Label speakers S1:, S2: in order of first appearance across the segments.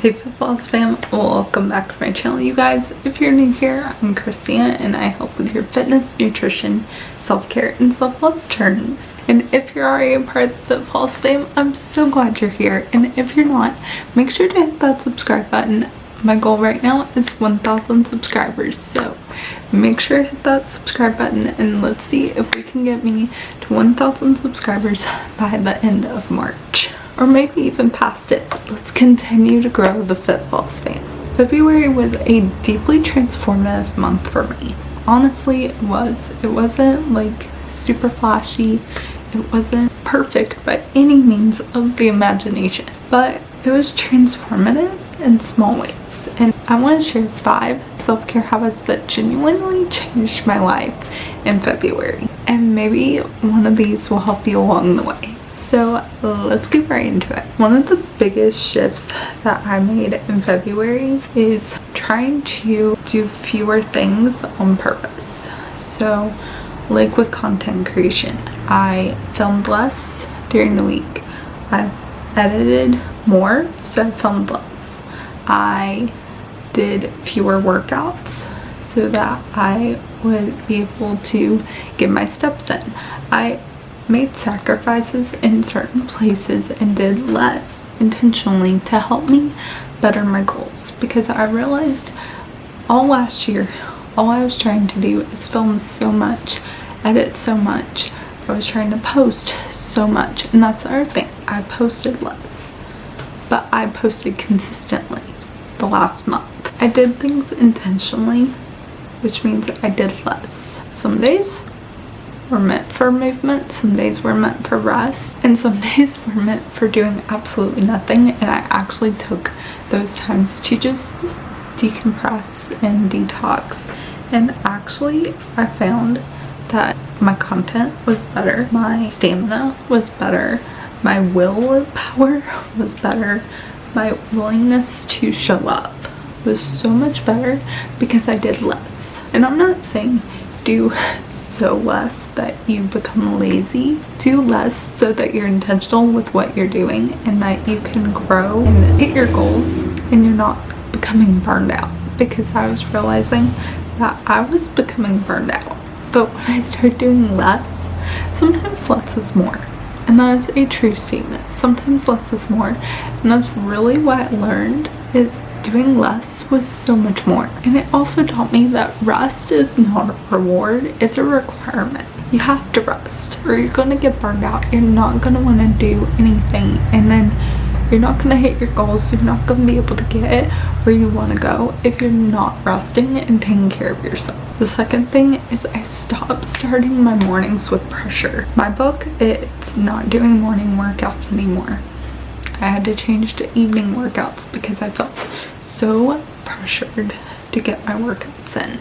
S1: Hey FitFloss fam, welcome back to my channel you guys. If you're new here, I'm Christina and I help with your fitness, nutrition, self-care, and self-love journeys. And if you're already a part of the FitFloss fam, I'm so glad you're here. And if you're not, make sure to hit that subscribe button. My goal right now is 1,000 subscribers, so make sure to hit that subscribe button and let's see if we can get me to 1,000 subscribers by the end of March. Or maybe even past it. Let's continue to grow the FitFloss fam. February was a deeply transformative month for me. Honestly, it was. It wasn't like super flashy. It wasn't perfect by any means of the imagination. But it was transformative in small ways. And I want to share 5 self-care habits that genuinely changed my life in February. And maybe one of these will help you along the way. So let's get right into it. One of the biggest shifts that I made in February is trying to do fewer things on purpose. So like with content creation, I filmed less during the week. I've edited more, so I filmed less. I did fewer workouts so that I would be able to get my steps in. I made sacrifices in certain places and did less intentionally to help me better my goals, because I realized all last year all I was trying to do is film so much, edit so much. I was trying to post so much, and that's the other thing. I posted less, but I posted consistently the last month. I did things intentionally, which means I did less. Some days were meant for movement, some days were meant for rest, and some days were meant for doing absolutely nothing. And I actually took those times to just decompress and detox. And actually I found that my content was better, my stamina was better, my willpower was better, my willingness to show up was so much better because I did less. And I'm not saying do so less that you become lazy. Do less so that you're intentional with what you're doing and that you can grow and hit your goals and you're not becoming burned out. Because I was realizing that I was becoming burned out. But when I started doing less, sometimes less is more. And that is a true statement. Sometimes less is more. And that's really what I learned, is doing less was so much more. And it also taught me that rest is not a reward, it's a requirement. You have to rest or you're going to get burned out. You're not going to want to do anything, and then you're not going to hit your goals. You're not going to be able to get where you want to go if you're not resting and taking care of yourself. The second thing is I stopped starting my mornings with pressure. My book, it's not doing morning workouts anymore. I had to change to evening workouts because I felt so pressured to get my workouts in.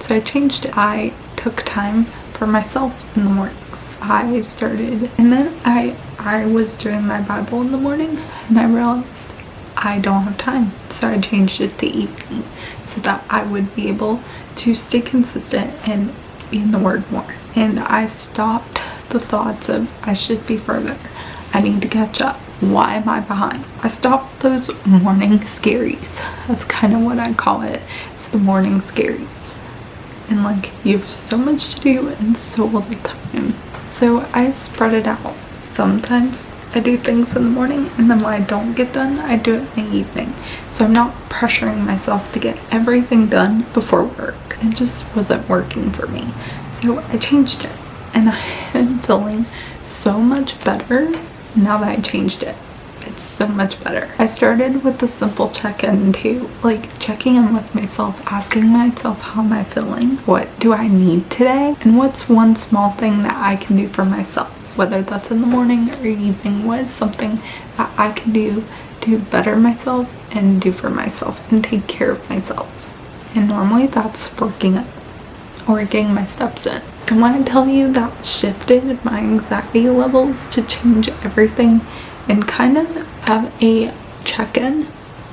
S1: So I changed it. I took time for myself in the mornings. I started, and then I was doing my Bible in the morning and I realized I don't have time. So I changed it to evening so that I would be able to stay consistent and be in the Word more. And I stopped the thoughts of I should be further. I need to catch up. Why am I behind? I stopped those morning scaries. That's kind of what I call it. It's the morning scaries. And like, you have so much to do and so little time. So I spread it out. Sometimes I do things in the morning, and then when I don't get done, I do it in the evening. So I'm not pressuring myself to get everything done before work. It just wasn't working for me. So I changed it, and I am feeling so much better now that I changed it. It's so much better. I started with the simple check-in too, like checking in with myself, asking myself, how am I feeling? What do I need today? And what's one small thing that I can do for myself? Whether that's in the morning or evening, what is something that I can do to better myself and do for myself and take care of myself? And normally that's working out or getting my steps in. And when I tell you that shifted my anxiety levels to change everything and kind of have a check-in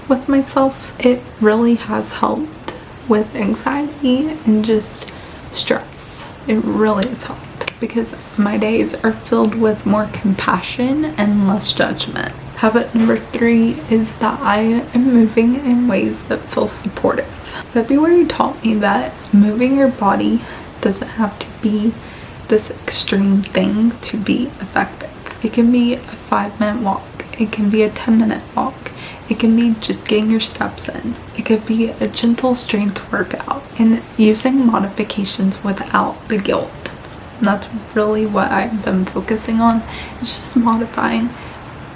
S1: with myself, it really has helped with anxiety and just stress. It really has helped because my days are filled with more compassion and less judgment. Habit number 3 is that I am moving in ways that feel supportive. February taught me that moving your body doesn't have to be this extreme thing to be effective. It can be a 5-minute walk. It can be a 10-minute walk. It can be just getting your steps in. It could be a gentle strength workout and using modifications without the guilt. And that's really what I've been focusing on. It's just modifying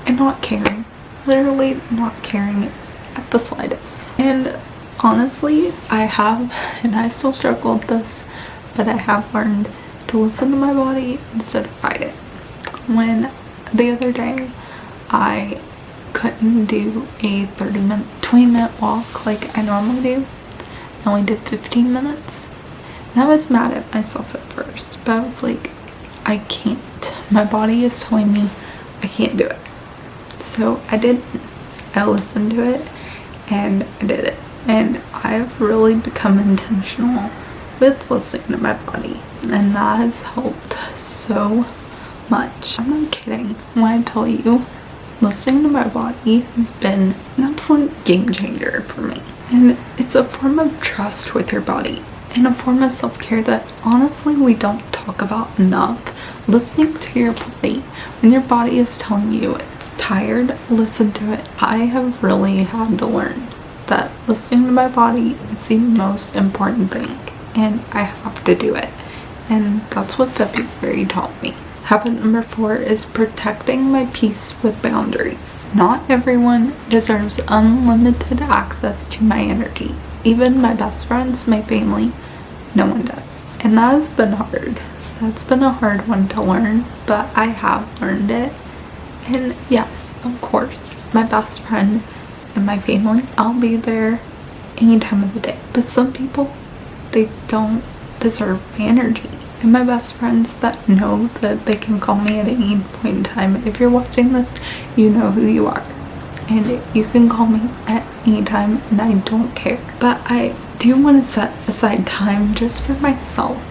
S1: and not caring. Literally not caring at the slightest. And honestly, and I still struggle with this, but I have learned to listen to my body instead of fight it. When the other day I couldn't do a 20-minute walk like I normally do, I only did 15 minutes, and I was mad at myself at first, but I was like, I can't. My body is telling me I can't do it. So I didn't. I listened to it and I did it. And I've really become intentional with listening to my body, and that has helped so much. I'm not kidding when I tell you listening to my body has been an absolute game changer for me. And it's a form of trust with your body and a form of self-care that honestly we don't talk about enough. Listening to your body when your body is telling you it's tired, listen to it. I have really had to learn that listening to my body is the most important thing, and I have to do it. And that's what February taught me. Habit number 4 is protecting my peace with boundaries. Not everyone deserves unlimited access to my energy. Even my best friends, my family, no one does. And that has been hard. That's been a hard one to learn, but I have learned it. And yes, of course, my best friend and my family, I'll be there any time of the day. But some people, they don't deserve my energy. And my best friends that know that they can call me at any point in time. If you're watching this, you know who you are. And you can call me at any time and I don't care. But I do want to set aside time just for myself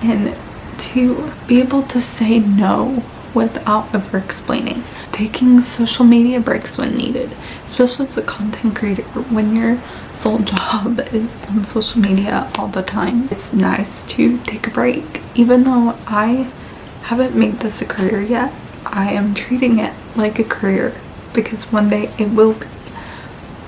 S1: and to be able to say no without over explaining. Taking social media breaks when needed, especially as a content creator. When your sole job is on social media all the time, it's nice to take a break. Even though I haven't made this a career yet, I am treating it like a career because one day it will be.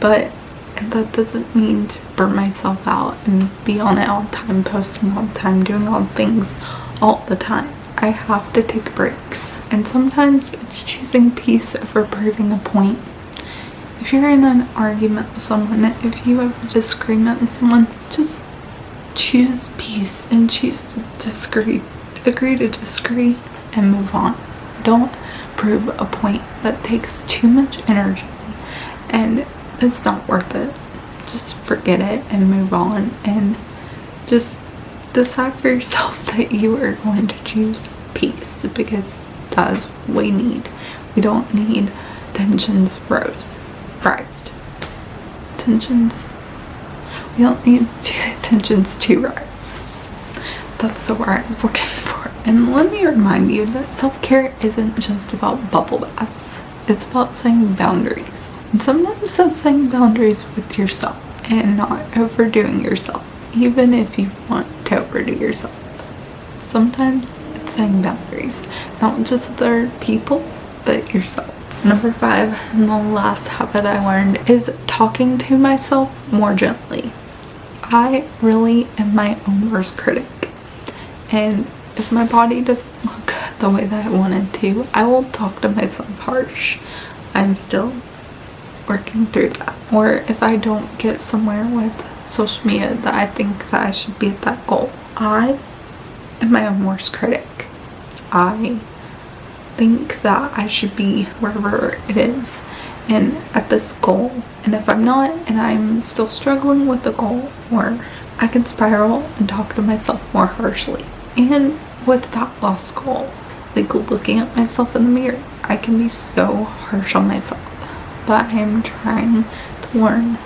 S1: But that doesn't mean to burn myself out and be on it all the time, posting all the time, doing all the things all the time. I have to take breaks, and sometimes it's choosing peace over proving a point. If you're in an argument with someone, if you have a disagreement with someone, just choose peace and choose to agree to disagree and move on. Don't prove a point. That takes too much energy and it's not worth it. Just forget it and move on, and just decide for yourself that you are going to choose peace, because that is what we need. We don't need tensions rised. We don't need tensions to rise. That's the word I was looking for. And let me remind you that self-care isn't just about bubble baths. It's about setting boundaries. And sometimes that's setting boundaries with yourself and not overdoing yourself, even if you want to overdo yourself. Sometimes it's setting boundaries, not just with other people, but yourself. Number 5, and the last habit I learned, is talking to myself more gently. I really am my own worst critic. And if my body doesn't look the way that I want it to, I will talk to myself harsh. I'm still working through that. Or if I don't get somewhere with social media that I think that I should be at that goal, I am my own worst critic. I think that I should be wherever it is and at this goal. And if I'm not, and I'm still struggling with the goal, or I can spiral and talk to myself more harshly. And with that lost goal, like looking at myself in the mirror, I can be so harsh on myself. But I am trying to learn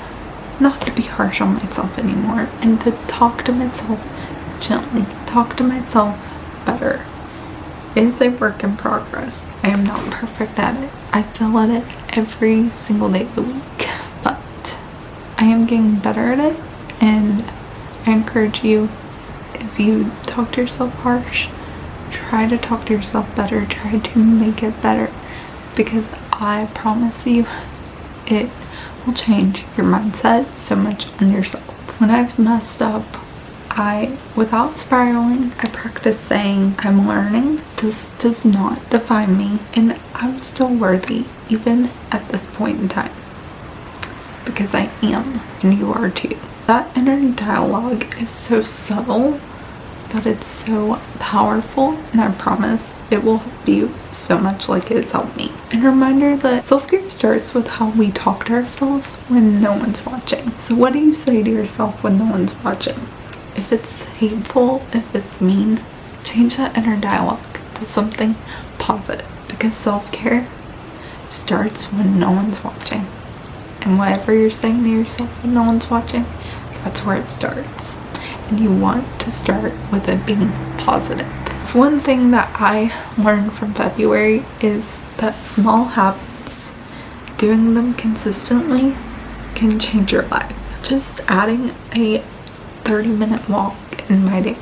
S1: not to be harsh on myself anymore, and to talk to myself gently, talk to myself better, It is a work in progress. I am not perfect at it. I fail at it every single day of the week, but I am getting better at it, and I encourage you, if you talk to yourself harsh, try to talk to yourself better, try to make it better, because I promise you it will change your mindset so much on yourself. When I've messed up, without spiraling, I practice saying, I'm learning. This does not define me, and I'm still worthy even at this point in time, because I am, and you are too. That inner dialogue is so subtle, but it's so powerful, and I promise it will help you so much like it's helped me. And a reminder that self-care starts with how we talk to ourselves when no one's watching. So what do you say to yourself when no one's watching? If it's hateful, if it's mean, change that inner dialogue to something positive, because self-care starts when no one's watching. And whatever you're saying to yourself when no one's watching, that's where it starts. And you want to start with it being positive. One thing that I learned from February is that small habits, doing them consistently, can change your life. Just adding a 30-minute walk in my day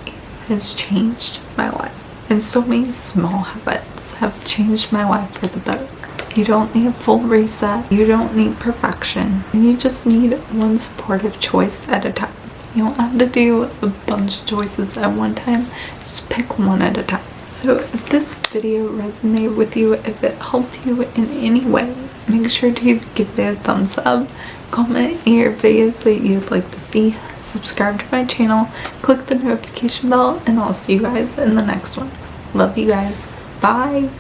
S1: has changed my life. And so many small habits have changed my life for the better. You don't need a full reset. You don't need perfection. You just need one supportive choice at a time. You don't have to do a bunch of choices at one time. Just pick one at a time. So if this video resonated with you, if it helped you in any way, make sure to give it a thumbs up. Comment your videos that you'd like to see. Subscribe to my channel. Click the notification bell, and I'll see you guys in the next one. Love you guys. Bye.